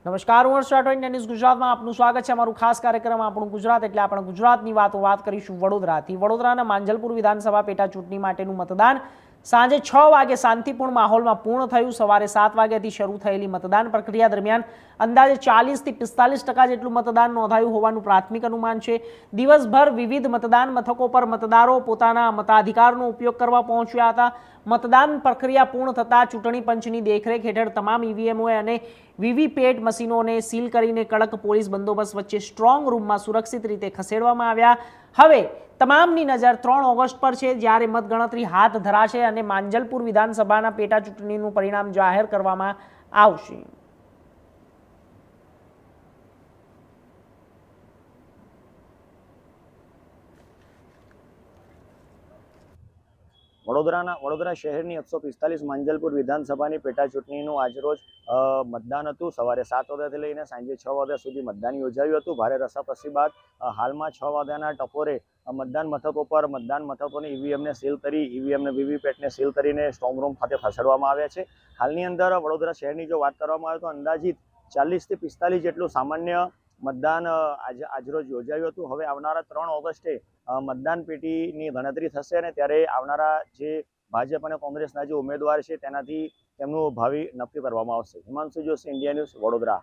નમસ્કાર, હું હર્ષ રાઠોડ, ન્યૂઝ ગુજરાતમાં આપનું સ્વાગત છે। અમારું ખાસ કાર્યક્રમ આપણું ગુજરાત એટલે આપણે ગુજરાતની વાત કરીશું વડોદરાથી। વડોદરાના માંજલપુર વિધાનસભા પેટા ચૂંટણી માટેનું મતદાન સાંજે 6 વાગે શાંતિપૂર્ણ માહોલમાં પૂર્ણ થયું। સવારે 7 વાગ્યાથી શરૂ થયેલી મતદાન પ્રક્રિયા દરમિયાન અંદાજે 40 થી 45% જેટલું મતદાન નોંધાયું હોવાનું પ્રાથમિક અનુમાન છે। દિવસભર વિવિધ મતદાન મથકો પર મતદારો પોતાના મતાધિકારનો ઉપયોગ કરવા પહોંચ્યા હતા। મતદાન પ્રક્રિયા પૂર્ણ થતાં ચૂંટણી પંચની દેખરેખ હેઠળ તમામ ઈવીએમઓ અને વીવીપેટ મશીનોને સીલ કરીને કડક પોલીસ બંદોબસ્ત વચ્ચે સ્ટ્રોંગ રૂમમાં સુરક્ષિત રીતે ખસેડવામાં આવ્યા। હવે તમામની નજર 3 ઓગસ્ટ પર છે, જ્યારે મતગણતરી હાથ ધરાશે અને માંજલપુર વિધાનસભાના પેટા ચૂંટણીનું પરિણામ જાહેર કરવામાં આવશે। વડોદરા શહેરની 145 માંજલપુર વિધાનસભાની પેટા ચૂંટણીનું આજરોજ મતદાન હતું। સવારે 7 વાગ્યાથી લઈને સાંજે 6 વાગ્યા સુધી મતદાન યોજાયું હતું। ભારે રસાકસી બાદ હાલમાં 6 વાગ્યાના ટકોરે મતદાન મથકો પર મતદાન મથકોની ઈવીએમને સીલ કરી ઈવીએમને વીવીપેટને સીલ કરીને સ્ટ્રોંગ રૂમ ખાતે ખસેડવામાં આવ્યા છે। હાલની અંદર વડોદરા શહેરની જો વાત કરવામાં આવે તો અંદાજિત 40 થી 45 જેટલું સામાન્ય મતદાન આજરોજ યોજાયું હતું। હવે આવનારા 3 ઓગસ્ટે મતદાન પેટીની ગણતરી થશે અને ત્યારે આવનારા જે ભાજપ અને કોંગ્રેસના જે ઉમેદવાર છે તેનાથી તેમનું ભાવિ નક્કી કરવામાં આવશે। Himanshu Joshi, India news, Vadodara.